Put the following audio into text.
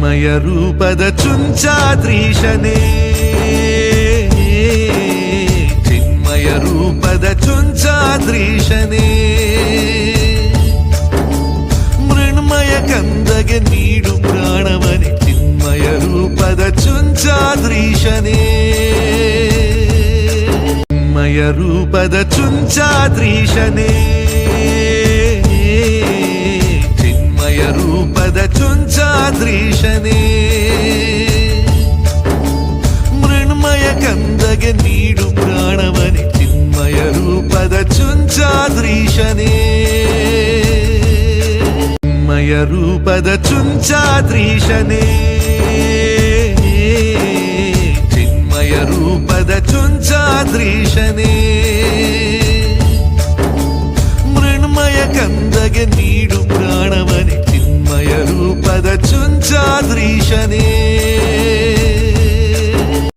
ಚಿನ್ಮಯ ರೂಪದ ಚುಂಚಾದ್ರೀಶನೇ ಚಿನ್ಮಯ ರೂಪದ ಚುಂಚಾದ್ರೀಶನೇ ಮೃಣ್ಮಯ ಕಂದಗೆ ನೀಡು ಪ್ರಾಣವನೇ ಚಿನ್ಮಯ ರೂಪದ ಚುಂಚಾದ್ರೀಶನೇ ಚಿನ್ಮಯ ರೂಪದ ಚುಂಚಾದ್ರೀಶನೇ ಚಿನ್ಮಯ ರೂಪದ ಚುಂಚಾದ್ರೀಶನೇ ಮೃಣ್ಮಯ ಕಂದಗೆ ನೀಡು ಪ್ರಾಣವನೇ ಚಿನ್ಮಯ ರೂಪದ ಚುಂಚಾದ್ರೀಶನೇ ಚಿನ್ಮಯ ರೂಪದ ಚುಂಚಾದ್ರೀಶನೇ ಚಿನ್ಮಯ ರೂಪದ ಚುಂಚಾದ್ರೀಶನೇ ಮೃಣ್ಮಯ ಕಂದಗೆ ನೀಡು ಪ್ರಾಣವನೇ ಚಿನ್ಮಯ ರೂಪದ ಚುಂಚಾದ್ರೀಶನೇ